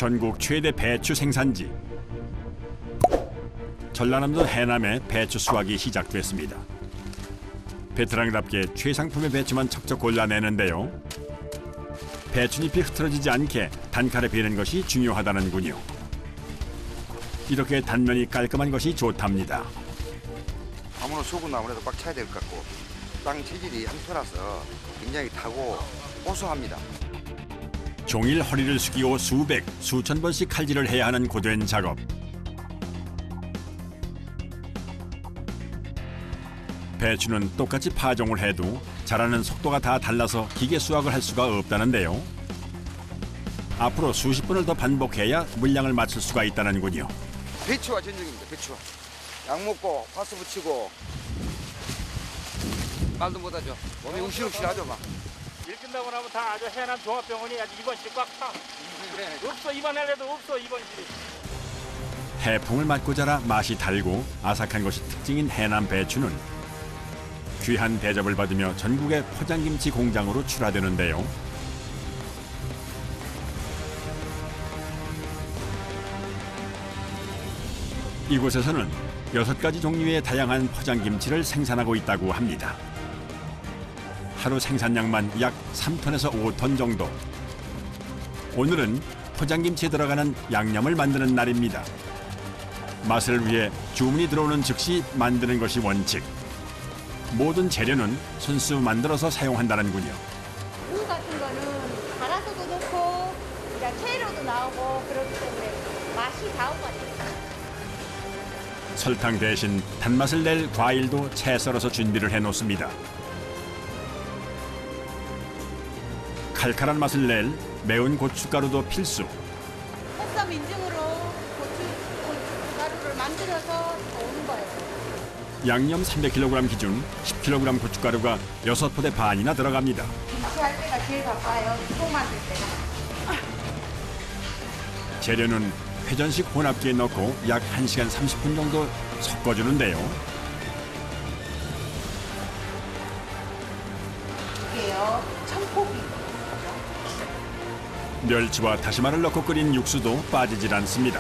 전국 최대 배추 생산지. 전라남도 해남에 배추 수확이 시작됐습니다. 베테랑답게 최상품의 배추만 척척 골라내는데요. 배춧잎이 흐트러지지 않게 단칼에 베는 것이 중요하다는군요. 이렇게 단면이 깔끔한 것이 좋답니다. 아무런 속은 아무래도 꽉 차야 될 것 같고 땅 체질이 한터라서 굉장히 타고 고소합니다. 종일 허리를 숙이고 수백, 수천 번씩 칼질을 해야 하는 고된 작업. 배추는 똑같이 파종을 해도 자라는 속도가 다 달라서 기계 수확을 할 수가 없다는데요. 앞으로 수십 번을 더 반복해야 물량을 맞출 수가 있다는군요. 배추와 전쟁입니다. 배추와. 약 먹고 파스 붙이고 말도 못하죠. 몸이 움실움실하죠 막. 일 끝나고 나면 다 아주 해남 종합병원이 아주 입원실 꽉 차. 없어 입원할래도 없어 입원실이. 해풍을 맞고 자라 맛이 달고 아삭한 것이 특징인 해남 배추는 귀한 대접을 받으며 전국의 포장김치 공장으로 출하되는데요. 이곳에서는 6가지 종류의 다양한 포장김치를 생산하고 있다고 합니다. 하루 생산량만 약 3톤에서 5톤 정도. 오늘은 포장김치에 들어가는 양념을 만드는 날입니다. 맛을 위해 주문이 들어오는 즉시 만드는 것이 원칙. 모든 재료는 손수 만들어서 사용한다는군요. 무 같은 거는 갈아서도 넣고 그냥 채로도 나오고 그렇기 때문에 맛이 다운받아요. 설탕 대신 단맛을 낼 과일도 채 썰어서 준비를 해놓습니다. 칼칼한 맛을 낼 매운 고춧가루도 필수. 해썹 인증으로 고춧가루를 만들어서 오는 거예요. 양념 300kg 기준 10kg 고춧가루가 6포대 반이나 들어갑니다. 김치할 때가 제일 바빠요. 속 만들 때가. 재료는 회전식 혼합기에 넣고 약 1시간 30분 정도 섞어주는데요. 이게요. 청포기. 멸치와 다시마를 넣고 끓인 육수도 빠지질 않습니다.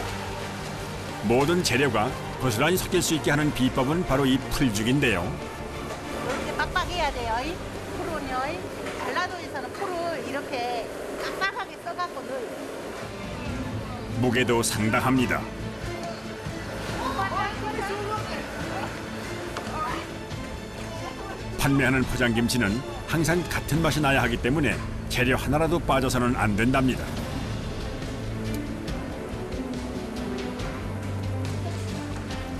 모든 재료가 고스란히 섞일 수 있게 하는 비법은 바로 이 풀죽인데요. 이렇게 빡빡해야 돼요. 풀은요. 전라도에서는 풀을 이렇게 빡빡하게 써갖고 넣어요. 무게도 상당합니다. 판매하는 포장김치는 항상 같은 맛이 나야 하기 때문에 재료 하나라도 빠져서는 안 된답니다.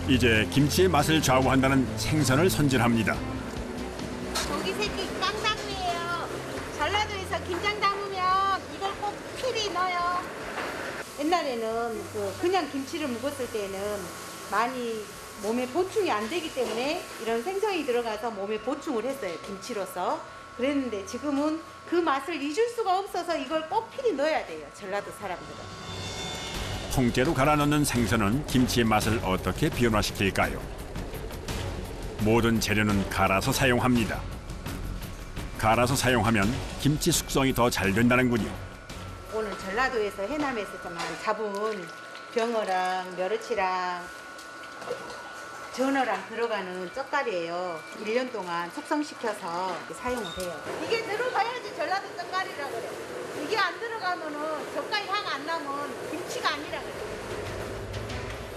이제 김치의 맛을 좌우한다는 생선을 손질합니다. 고기 새끼 깡당미예요. 전라도에서 김장 담으면 이걸 꼭 필히 넣어요. 옛날에는 그냥 김치를 묵었을 때는 많이 몸에 보충이 안 되기 때문에 이런 생선이 들어가서 몸에 보충을 했어요. 김치로서. 그랬는데 지금은 그 맛을 잊을 수가 없어서 이걸 꼭 필히 넣어야 돼요. 전라도 사람들은. 통째로 갈아 넣는 생선은 김치의 맛을 어떻게 변화시킬까요? 모든 재료는 갈아서 사용합니다. 갈아서 사용하면 김치 숙성이 더 잘 된다는군요. 오늘 전라도에서 해남에서만 잡은 병어랑 멸치랑 전어랑 들어가는 젓갈이에요. 1년 동안 숙성시켜서 이렇게 사용을 해요. 이게 들어가야지 전라도 젓갈이라 그래. 이게 안 들어가면은 젓갈 향 안 나면 김치가 아니라 그래.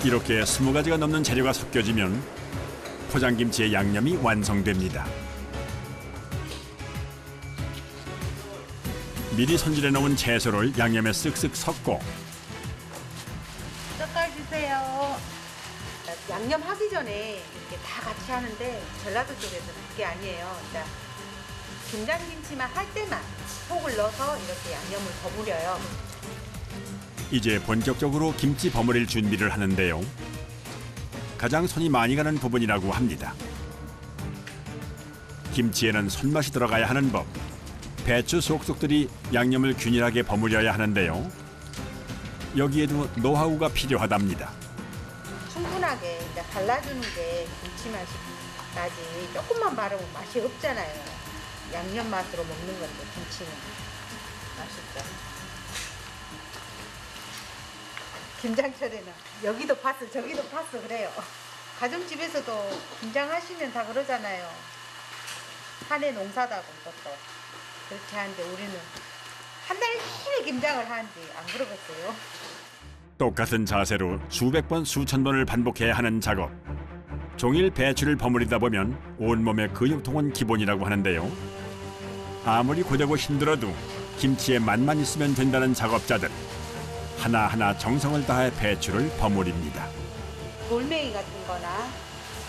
이렇게 20가지가 넘는 재료가 섞여지면 포장김치의 양념이 완성됩니다. 미리 손질해 놓은 채소를 양념에 쓱쓱 섞고 젓갈 주세요. 양념하기 전에 이렇게 다 같이 하는데 전라도 쪽에서는 그게 아니에요. 그러니까 김장김치만 할 때만 속을 넣어서 이렇게 양념을 버무려요. 이제 본격적으로 김치 버무릴 준비를 하는데요. 가장 손이 많이 가는 부분이라고 합니다. 김치에는 손맛이 들어가야 하는 법. 배추 속속들이 양념을 균일하게 버무려야 하는데요. 여기에도 노하우가 필요하답니다. 충분하게 이제 발라주는 게 김치 맛이 나지. 조금만 바르면 맛이 없잖아요. 양념 맛으로 먹는 건데 김치는 맛있죠. 김장철에는 여기도 파스 저기도 파스 그래요. 가정집에서도 김장하시면 다 그러잖아요. 한해 농사다고 그것도 그렇게 하는데 우리는 한 달 내내 김장을 하는지 안 그러겠어요? 똑같은 자세로 수백 번 수천 번을 반복해야 하는 작업. 종일 배추를 버무리다 보면 온몸의 근육통은 기본이라고 하는데요. 아무리 고되고 힘들어도 김치에 맛만 있으면 된다는 작업자들. 하나하나 정성을 다해 배추를 버무립니다. 돌멩이 같은 거나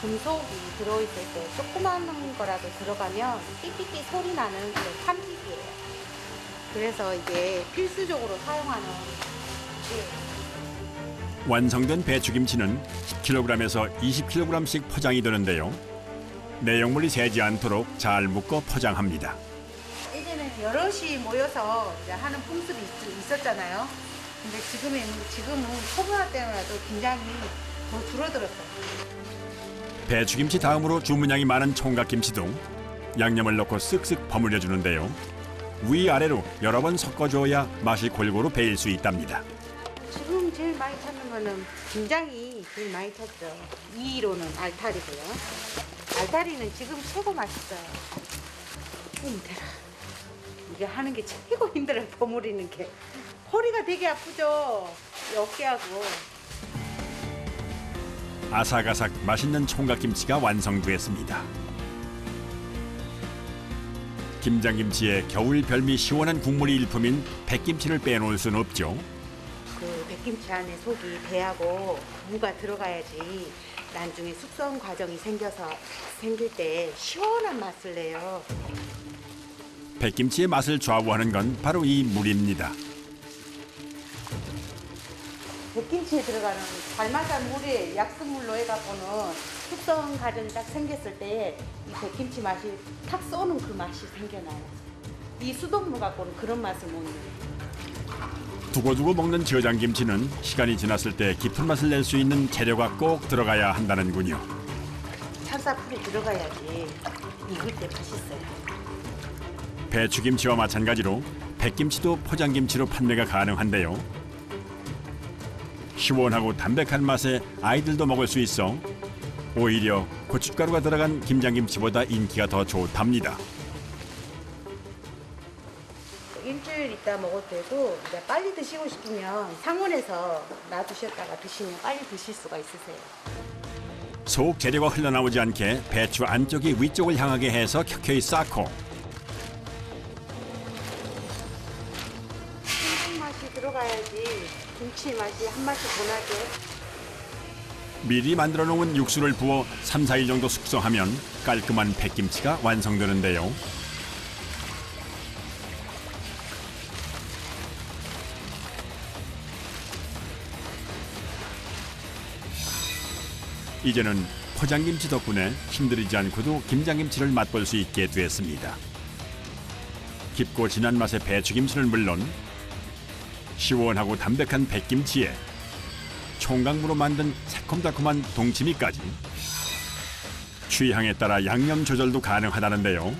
금속이 들어있을 때 조그마한 거라도 들어가면 삐삐삐 소리 나는 그런 탐지기예요. 그래서 이게 필수적으로 사용하는 완성된 배추김치는 10kg에서 20kg씩 포장이 되는데요. 내용물이 새지 않도록 잘 묶어 포장합니다. 예전에 여럿이 모여서 이제 하는 풍습이 있었잖아요. 근데 지금은 코로나 때문에도 굉장히 더 줄어들었어요. 배추김치 다음으로 주문량이 많은 총각김치도 양념을 넣고 쓱쓱 버무려 주는데요. 위아래로 여러 번 섞어줘야 맛이 골고루 배일 수 있답니다. 지금 제일 많이 찾는 거는 김장이 제일 많이 찾죠. 2위로는 알타리고요. 알타리는 지금 최고 맛있어요. 힘들어. 이게 하는 게 최고 힘들어요. 버무리는 게. 허리가 되게 아프죠. 이 어깨하고. 아삭아삭 맛있는 총각김치가 완성되었습니다. 김장김치에 겨울 별미 시원한 국물이 일품인 백김치를 빼놓을 수는 없죠. 그 백김치 안에 속이 배하고 무가 들어가야지 나중에 숙성 과정이 생길 때 시원한 맛을 내요. 백김치의 맛을 좌우하는 건 바로 이 물입니다. 백김치에 들어가는 달마산 물에 약수물로 해갖고는 숙성 과정이 딱 생겼을 때 이 백김치 맛이 탁 쏘는 그 맛이 생겨나요. 이 수돗물 갖고는 그런 맛을 못 내요. 두고두고 먹는 저장김치는 시간이 지났을 때 깊은 맛을 낼 수 있는 재료가 꼭 들어가야 한다는군요. 찬사풀이 들어가야지 익을 때 맛있어요. 배추김치와 마찬가지로 백김치도 포장김치로 판매가 가능한데요. 시원하고 담백한 맛에 아이들도 먹을 수 있어 오히려 고춧가루가 들어간 김장김치보다 인기가 더 좋답니다. 일주일 있다 먹어도 되고 이제 빨리 드시고 싶으면 상온에서 놔두셨다가 드시면 빨리 드실 수가 있으세요. 속 재료가 흘러나오지 않게 배추 안쪽이 위쪽을 향하게 해서 켜켜이 쌓고 생선 맛이 들어가야지 김치 맛이 한 맛이 더 나게. 미리 만들어 놓은 육수를 부어 3, 4일 정도 숙성하면 깔끔한 백김치가 완성되는데요. 이제는 포장김치 덕분에 힘들이지 않고도 김장김치를 맛볼 수 있게 됐습니다. 깊고 진한 맛의 배추김치는 물론 시원하고 담백한 백김치에 총각무로 만든 새콤달콤한 동치미까지 취향에 따라 양념 조절도 가능하다는데요.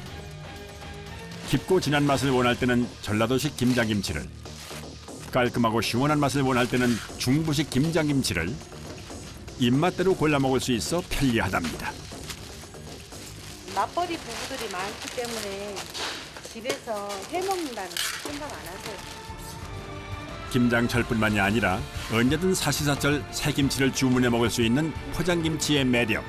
깊고 진한 맛을 원할 때는 전라도식 김장김치를, 깔끔하고 시원한 맛을 원할 때는 중부식 김장김치를 입맛대로 골라 먹을 수 있어 편리하답니다. 맞벌이 부부들이 많기 때문에 집에서 해먹는다는 생각 안 하세요. 김장철뿐만이 아니라 언제든 사시사철 새김치를 주문해 먹을 수 있는 포장김치의 매력.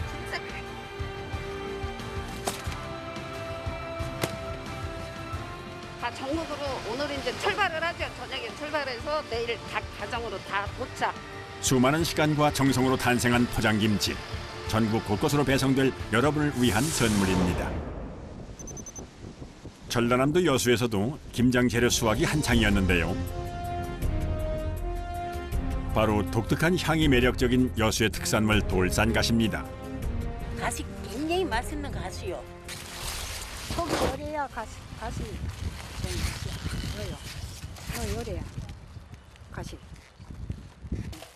다 전국으로 오늘 이제 출발을 하죠. 저녁에 출발해서 내일 각 가정으로 다 도착. 수많은 시간과 정성으로 탄생한 포장김치. 전국 곳곳으로 배송될 여러분을 위한 선물입니다. 전라남도 여수에서도 김장 재료 수확이 한창이었는데요. 바로 독특한 향이 매력적인 여수의 특산물 돌산가시입니다. 가시 굉장히 맛있는 가시요. 속이 요래야 가시 요래요. 요래야 가시.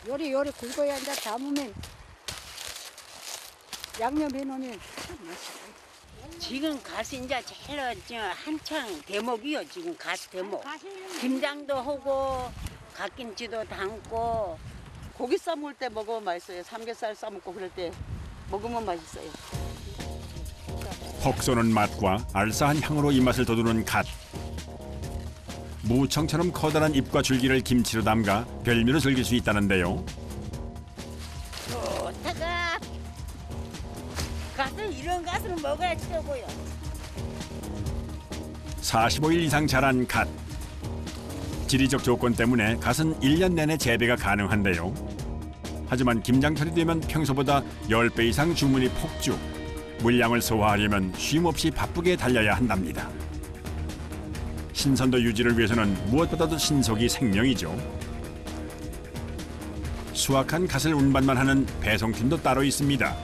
요래 굵어야 이제 담으면 양념해 놓으면 참 맛있어요. 지금 가시 이제 제일 한창 대목이요. 지금 가시 대목. 김장도 하고 갓김치도 담고 고기 싸먹을 때 먹으면 맛있어요. 삼겹살 싸먹고 그럴 때 먹으면 맛있어요. 헉 쏘는 맛과 알싸한 향으로 입맛을 돋우는 갓. 무청처럼 커다란 잎과 줄기를 김치로 담가 별미로 즐길 수 있다는데요. 좋다가 갓은 이런 갓을 먹어야 최고요. 45일 이상 자란 갓. 지리적 조건 때문에 갓은 1년 내내 재배가 가능한데요. 하지만 김장철이 되면 평소보다 10배 이상 주문이 폭주. 물량을 소화하려면 쉼없이 바쁘게 달려야 한답니다. 신선도 유지를 위해서는 무엇보다도 신속이 생명이죠. 수확한 갓을 운반만 하는 배송팀도 따로 있습니다.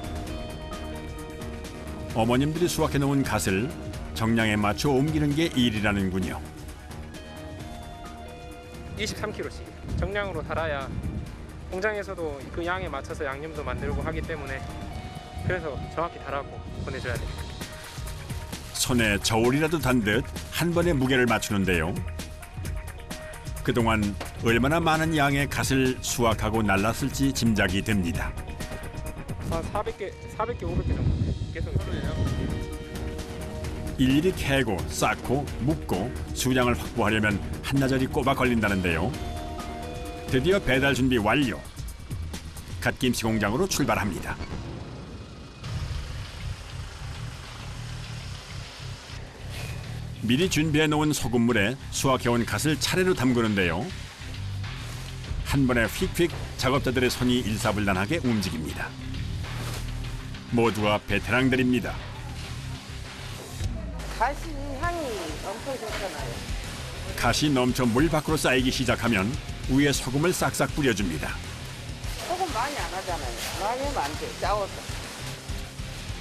어머님들이 수확해 놓은 갓을 정량에 맞춰 옮기는 게 일이라는군요. 23kg씩 정량으로 달아야 공장에서도 그 양에 맞춰서 양념도 만들고 하기 때문에 그래서 정확히 달아고 보내줘야 됩니다. 손에 저울이라도 단 듯 한 번에 무게를 맞추는데요. 그동안 얼마나 많은 양의 갓을 수확하고 날랐을지 짐작이 됩니다. 한 400개, 500개 정도 계속 있어요. 일일이 캐고 쌓고 묶고 수량을 확보하려면 한나절이 꼬박 걸린다는데요. 드디어 배달 준비 완료. 갓김치 공장으로 출발합니다. 미리 준비해 놓은 소금물에 수확해온 갓을 차례로 담그는데요. 한 번에 휙휙 작업자들의 손이 일사불란하게 움직입니다. 모두가 베테랑들입니다. 갓이 향이 엄청 좋잖아요. 갓이 넘쳐 물 밖으로 쌓이기 시작하면 위에 소금을 싹싹 뿌려줍니다. 소금 많이 안 하잖아요. 많이 하면 안 돼. 짜워서.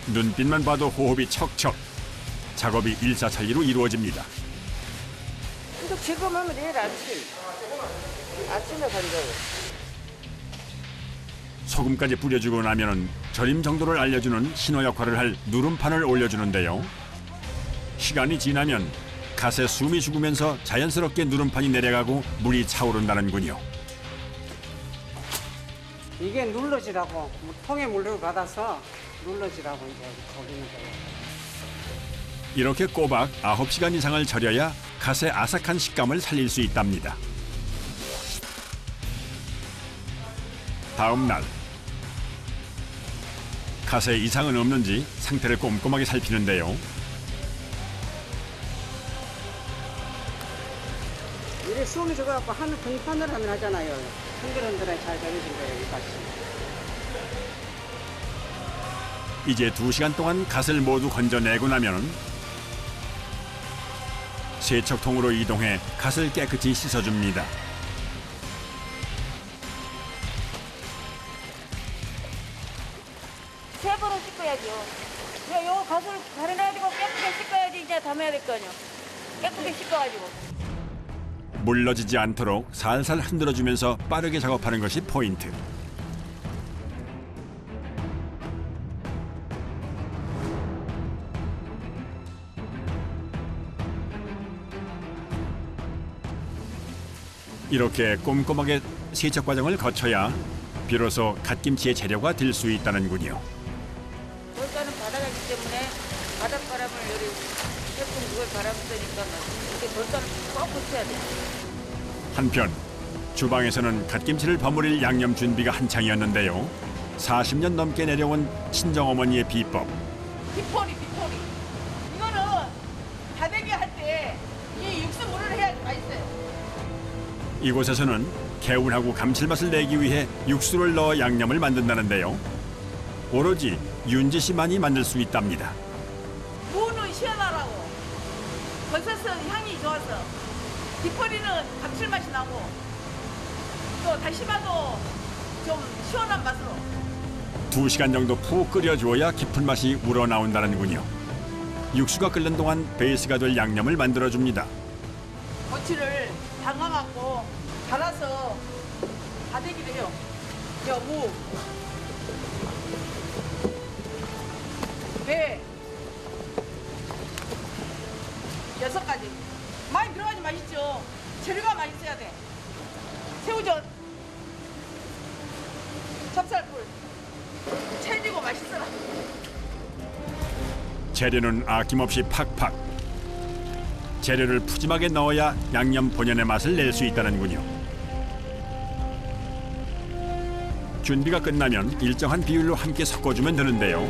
눈빛만 봐도 호흡이 척척. 작업이 일사천리로 이루어집니다. 근데 지금 하면 내일 아침에 건져요. 소금까지 뿌려주고 나면은 절임 정도를 알려주는 신호 역할을 할 누름판을 올려주는데요. 시간이 지나면 갓에 숨이 죽으면서 자연스럽게 누름판이 내려가고 물이 차오른다는군요. 이게 눌러지라고 통에 물을 받아서 눌러지라고 이제 거기는 거예요. 이렇게 꼬박 9시간 이상을 절여야 갓의 아삭한 식감을 살릴 수 있답니다. 다음 날 갓에 이상은 없는지 상태를 꼼꼼하게 살피는데요. 이래 숨이 죽어갖고 하늘 등판을 하면 하잖아요. 흔들흔들해 잘 되어진 거예요, 이 밭이. 이제 2시간 동안 갓을 모두 건져내고 나면 세척통으로 이동해 갓을 깨끗이 씻어줍니다. 세 번은 씻어야죠. 요 갓을 가려가지고 깨끗이 씻어야지 이제 담아야 될 거 아니요. 깨끗이 씻어가지고. 물러지지 않도록 살살 흔들어주면서 빠르게 작업하는 것이 포인트. 이렇게 꼼꼼하게 세척 과정을 거쳐야 비로소 갓김치의 재료가 될 수 있다는군요. 돌가는 바닥이기 때문에 바닷바람을 여기 태풍 그걸 바람 쐬니까 이렇게 돌가를 꼭 붙여야 돼. 한편 주방에서는 갓김치를 버무릴 양념 준비가 한창이었는데요. 40년 넘게 내려온 친정어머니의 비법. 비포리. 이거는 다대기 할 때 이 육수물을 해야 맛있어요. 이곳에서는 개운하고 감칠맛을 내기 위해 육수를 넣어 양념을 만든다는데요. 오로지 윤지 씨만이 만들 수 있답니다. 무는 시원하라고, 버섯은 향이 좋아서, 비포리는 감칠맛이 나고, 또 다시마도 좀 시원한 맛으로. 2시간 정도 푹 끓여주어야 깊은 맛이 우러나온다는군요. 육수가 끓는 동안 베이스가 될 양념을 만들어줍니다. 고추를 담가갖고 갈아서 다대기를 해요. 무, 배, 6가지. 많이 들어가지 맛있죠. 재료가 맛있어야 돼. 새우젓, 찹쌀풀. 채지고 맛있어라. 재료는 아낌없이 팍팍. 재료를 푸짐하게 넣어야 양념 본연의 맛을 낼 수 있다는군요. 준비가 끝나면 일정한 비율로 함께 섞어주면 되는데요.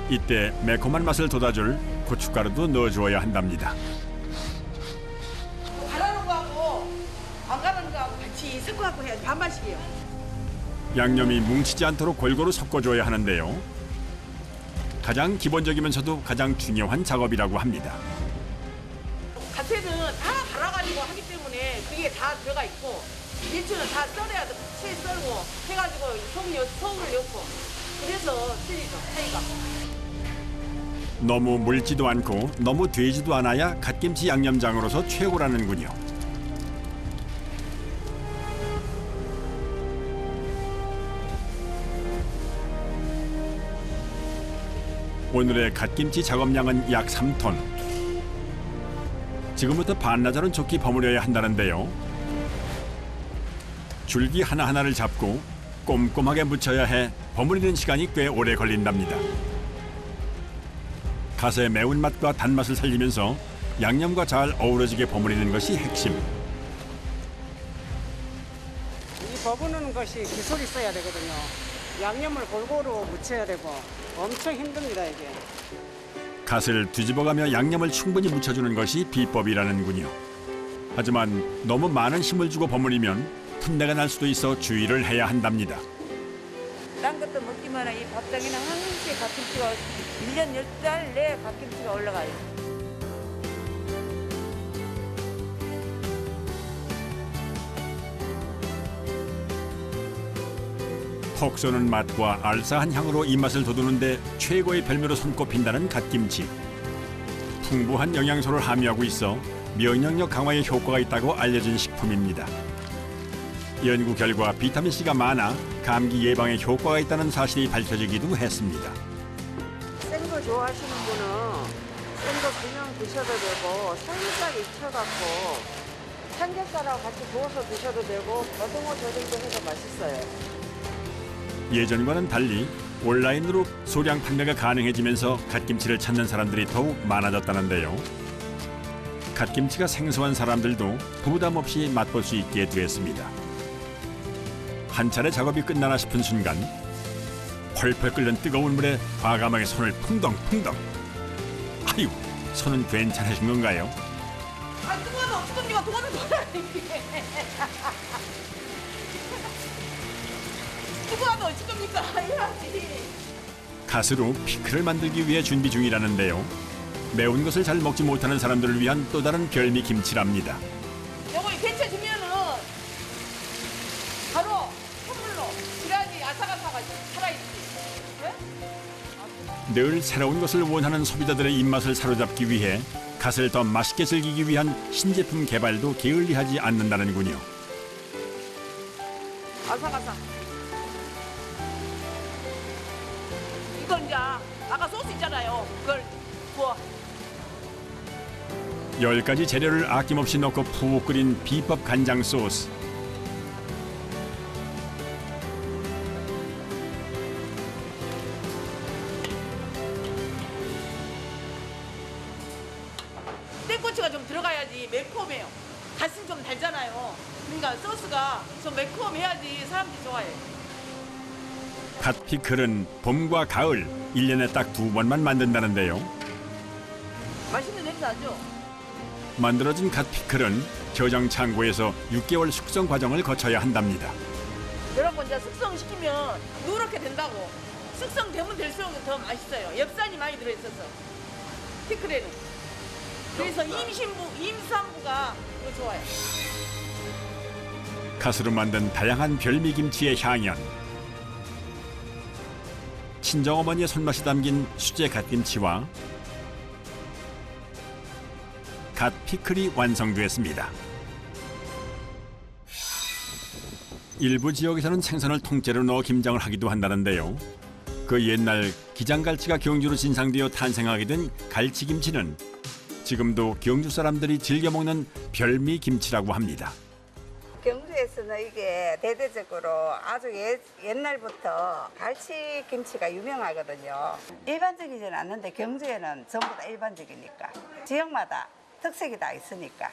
이때 매콤한 맛을 돋아줄 고춧가루도 넣어주어야 한답니다. 갈아놓은 거하고 안 갈아놓은 거하고 같이 섞어갖고 해야지. 반반씩이요. 양념이 뭉치지 않도록 골고루 섞어줘야 하는데요. 가장 기본적이면서도 가장 중요한 작업이라고 합니다. 갓새는 다 갈아가지고 하기 때문에 그게 다 들어가 있고 밀주는 다 썰어야 돼. 채 썰고 해가지고 속을 넣고 그래서 틀리죠. 차이가. 너무 묽지도 않고 너무 되지도 않아야 갓김치 양념장으로서 최고라는군요. 오늘의 갓김치 작업량은 약 3톤. 지금부터 반나절은 좋게 버무려야 한다는데요. 줄기 하나하나를 잡고 꼼꼼하게 묻혀야 해 버무리는 시간이 꽤 오래 걸린답니다. 갓의 매운맛과 단맛을 살리면서 양념과 잘 어우러지게 버무리는 것이 핵심. 이 버무는 것이 기술이 있어야 되거든요. 양념을 골고루 묻혀야 되고 엄청 힘듭니다 이게. 갓을 뒤집어가며 양념을 충분히 묻혀주는 것이 비법이라는군요. 하지만 너무 많은 힘을 주고 버무리면 풋내가 날 수도 있어 주의를 해야 한답니다. 딴 것도 먹기만 해. 이 밥상에는 항상 갓김치가 1년 10달 내에 갓김치가 올라가요. 톡 쏘는 맛과 알싸한 향으로 입맛을 돋우는데 최고의 별미로 손꼽힌다는 갓김치. 풍부한 영양소를 함유하고 있어 면역력 강화에 효과가 있다고 알려진 식품입니다. 연구 결과 비타민C가 많아 감기 예방에 효과가 있다는 사실이 밝혀지기도 했습니다. 센 거 좋아하시는 분은 센 거 그냥 드셔도 되고 살짝 익혀갖고 삼겹살하고 같이 구워서 드셔도 되고 고등어 조림도 해서 맛있어요. 예전과는 달리 온라인으로 소량 판매가 가능해지면서 갓김치를 찾는 사람들이 더욱 많아졌다는데요. 갓김치가 생소한 사람들도 부담 없이 맛볼 수 있게 됐습니다. 한 차례 작업이 끝나나 싶은 순간 펄펄 끓는 뜨거운 물에 과감하게 손을 풍덩풍덩. 아유, 손은 괜찮으신 건가요? 아 뜨거워서 어떡합니까? 뜨거워서 뭐라 뜨거워서 어떡합니까? 해야지. 갓으로 피클을 만들기 위해 준비 중이라는데요. 매운 것을 잘 먹지 못하는 사람들을 위한 또 다른 별미 김치랍니다. 요거 데쳐주면은 바로 선물로 그래야지 아삭아삭하지 살아있지. 네? 늘 새로운 것을 원하는 소비자들의 입맛을 사로잡기 위해 갓을 더 맛있게 즐기기 위한 신제품 개발도 게을리하지 않는다는군요. 아삭아삭. 이건 이제 아까 소스 있잖아요. 그걸 부어. 10가지 재료를 아낌없이 넣고 푹 끓인 비법 간장 소스. 땡꼬치가 좀 들어가야지 매콤해요. 갓은 좀 달잖아요. 그러니까 소스가 좀 매콤해야지 사람들이 좋아해. 갓 피클은 봄과 가을 1년에 딱 2번만 만든다는데요. 맛있는 냄새 나죠? 만들어진 갓 피클은 저장 창고에서 6개월 숙성 과정을 거쳐야 한답니다. 이런 거 이제 숙성시키면 누렇게 된다고. 숙성되면 될수록 더 맛있어요. 엽산이 많이 들어있어서 피클에는. 그래서 임산부가 더 좋아요. 갓으로 만든 다양한 별미김치의 향연. 친정어머니의 손맛이 담긴 수제 갓김치와 갓 피클이 완성됐습니다. 일부 지역에서는 생선을 통째로 넣어 김장을 하기도 한다는데요. 그 옛날 기장갈치가 경주로 진상되어 탄생하게 된 갈치김치는 지금도 경주 사람들이 즐겨 먹는 별미 김치라고 합니다. 경주에서는 이게 대대적으로 아주 옛날부터 갈치김치가 유명하거든요. 일반적이진 않는데 경주에는 전부 다 일반적이니까. 지역마다 특색이 다 있으니까.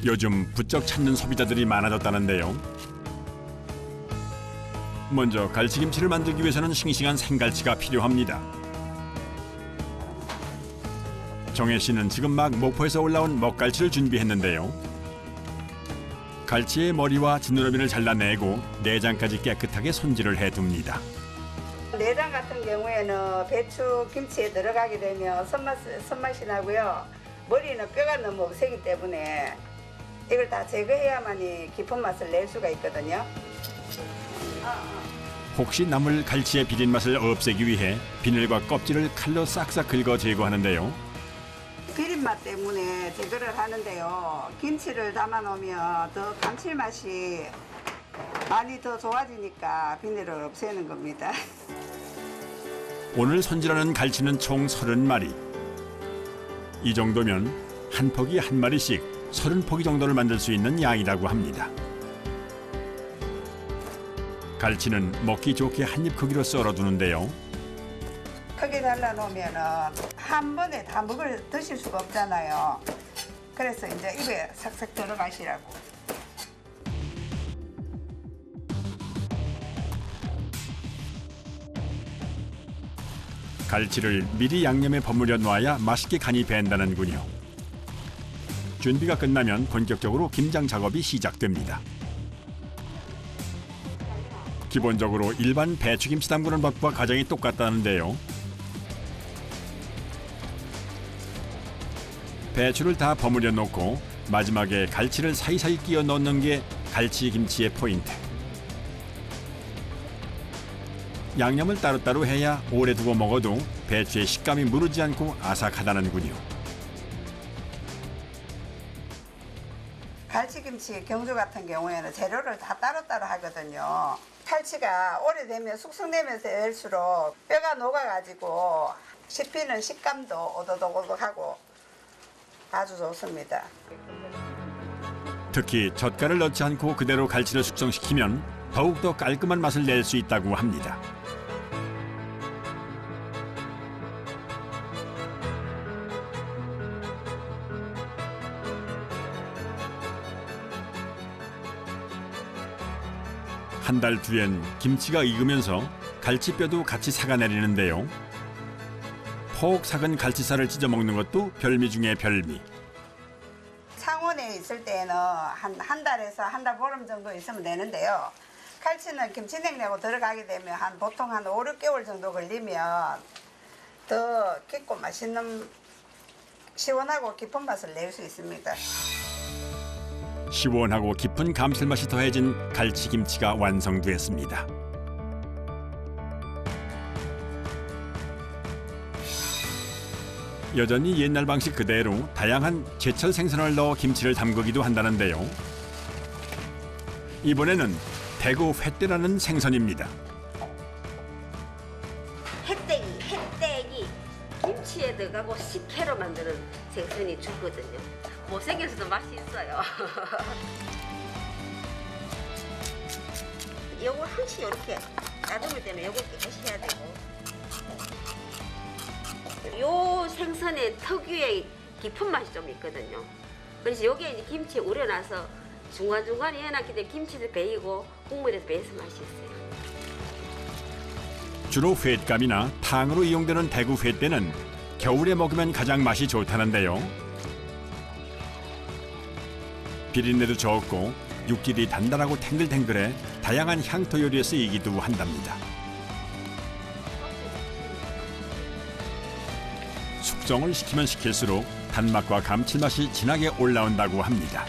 요즘 부쩍 찾는 소비자들이 많아졌다는데요. 먼저 갈치김치를 만들기 위해서는 싱싱한 생갈치가 필요합니다. 정혜 씨는 지금 막 목포에서 올라온 먹갈치를 준비했는데요. 갈치의 머리와 지느러미를 잘라내고 내장까지 깨끗하게 손질을 해둡니다. 내장 같은 경우에는 배추 김치에 들어가게 되면 손맛이 나고요. 머리는 뼈가 너무 억세기 때문에 이걸 다 제거해야만이 깊은 맛을 낼 수가 있거든요. 혹시 남을 갈치의 비린맛을 없애기 위해 비늘과 껍질을 칼로 싹싹 긁어 제거하는데요. 비린맛 때문에 제거를 하는데요. 김치를 담아 놓으면 더 감칠맛이 많이 더 좋아지니까 비늘을 없애는 겁니다. 오늘 손질하는 갈치는 총 30마리. 이 정도면 한 포기 한 마리씩 30포기 정도를 만들 수 있는 양이라고 합니다. 갈치는 먹기 좋게 한 입 크기로 썰어두는데요. 크게 잘라놓으면 한 번에 다 드실 수가 없잖아요. 그래서 이제 입에 싹싹 들어가시라고. 갈치를 미리 양념에 버무려 놔야 맛있게 간이 밴다는군요. 준비가 끝나면 본격적으로 김장 작업이 시작됩니다. 기본적으로 일반 배추김치 담그는 법과 과정이 똑같다는데요. 배추를 다 버무려 놓고 마지막에 갈치를 사이사이 끼워 넣는 게 갈치김치의 포인트. 양념을 따로따로 해야 오래 두고 먹어도 배추의 식감이 무르지 않고 아삭하다는군요. 갈치김치 경주 같은 경우에는 재료를 다 따로따로 하거든요. 갈치가 오래되면 숙성되면서 될수록 뼈가 녹아가지고 씹히는 식감도 오독오독하고 아주 좋습니다. 특히 젓갈을 넣지 않고 그대로 갈치를 숙성시키면 더욱더 깔끔한 맛을 낼 수 있다고 합니다. 한 달 뒤엔 김치가 익으면서 갈치뼈도 같이 삭아내리는데요. 폭 삭은 갈치살을 찢어 먹는 것도 별미 중의 별미. 창원에 있을 때는 한 달에서 한 달 보름 정도 있으면 되는데요. 갈치는 김치냉장고 들어가게 되면 보통 한 5, 6개월 정도 걸리면 더 깊고 맛있는 시원하고 깊은 맛을 낼 수 있습니다. 시원하고 깊은 감칠맛이 더해진 갈치김치가 완성됐습니다. 여전히 옛날 방식 그대로 다양한 제철 생선을 넣어 김치를 담그기도 한다는데요. 이번에는 대구 횟대라는 생선입니다. 햇땡이 김치에 들어가고 식혜로 만드는 생선이 죽거든요. 못생겨서도 맛이 있어요. 요거 항시 이렇게 놔두면 되면 요거 깨끗이 해야 되고, 요 생선의 특유의 깊은 맛이 좀 있거든요. 그래서 여기에 이제 김치 우려놔서 중간중간에 해놨기 때문에 김치도 배이고 국물에도 배서 맛이 있어요. 주로 횟감이나 탕으로 이용되는 대구 횟대는 겨울에 먹으면 가장 맛이 좋다는데요. 비린내도 적고 육질이 단단하고 탱글탱글해 다양한 향토 요리에 쓰이기도 한답니다. 숙성을 시키면 시킬수록 단맛과 감칠맛이 진하게 올라온다고 합니다.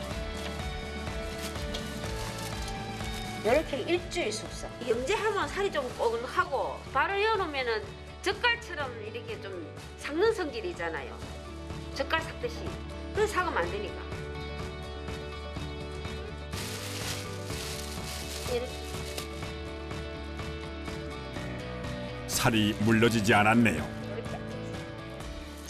이렇게 일주일 숙성. 영재하면 살이 좀 뽀글하고 바로 여놓으면은 젓갈처럼 이렇게 좀 삭는 성질이잖아요. 젓갈 삭듯이. 그래서 삭으면 안 되니까. 살이 물러지지 않았네요.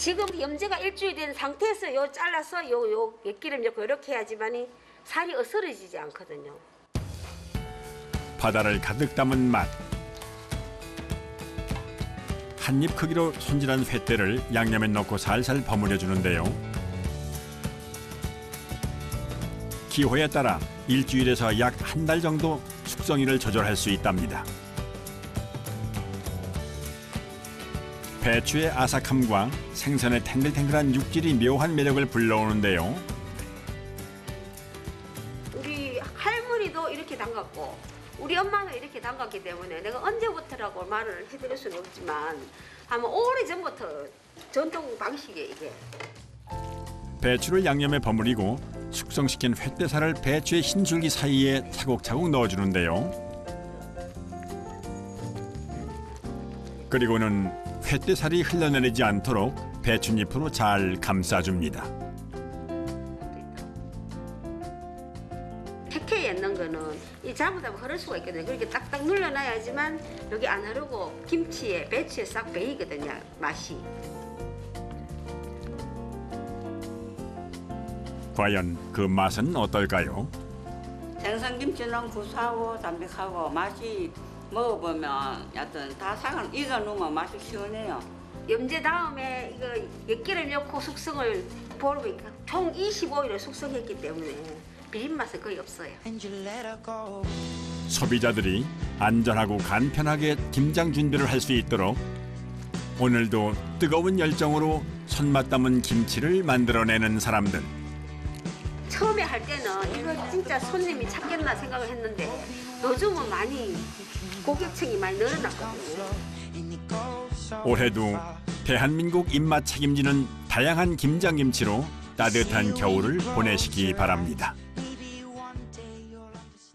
지금 염제가 일주일 된 상태에서 요 잘라서 요 엿기름 넣고 이렇게 해야지만이 살이 어스러지지 않거든요. 바다를 가득 담은 맛. 한입 크기로 손질한 횟대를 양념에 넣고 살살 버무려 주는데요. 기호에 따라 일주일에서 약 한 달 정도 숙성일을 조절할 수 있답니다. 배추의 아삭함과 생선의 탱글탱글한 육질이 묘한 매력을 불러오는데요. 우리 할머니도 이렇게 담갔고 우리 엄마는 이렇게 담갔기 때문에 내가 언제부터라고 말을 해드릴 수는 없지만 아마 오래전부터 전통 방식이에요, 이게. 배추를 양념에 버무리고 숙성시킨 횟대살을 배추의 흰 줄기 사이에 차곡차곡 넣어주는데요. 그리고는 횟대살이 흘러내리지 않도록 배춧잎으로 잘 감싸줍니다. 택해에 넣는 거는 이 잘못하면 흐를 수가 있거든요. 그렇게 딱딱 눌러놔야지만 여기 안 흐르고 김치에 배추에 싹 배이거든요, 맛이. 과연 그 맛은 어떨까요? 생선김치는 구수하고 담백하고 맛이 먹어보면 여튼 다 상을 익어 놓으면 맛이 시원해요. 염제 다음에 이거 엿기름 넣고 숙성을 보르니까 총 25일을 숙성했기 때문에 비린 맛은 거의 없어요. 소비자들이 안전하고 간편하게 김장 준비를 할 수 있도록 오늘도 뜨거운 열정으로 손맛 담은 김치를 만들어내는 사람들. 처음에 할 때는 이거 진짜 손님이 찾겠나 생각을 했는데 요즘은 많이 고객층이 많이 늘어났거든요. 올해도 대한민국 입맛 책임지는 다양한 김장김치로 따뜻한 겨울을 보내시기 바랍니다.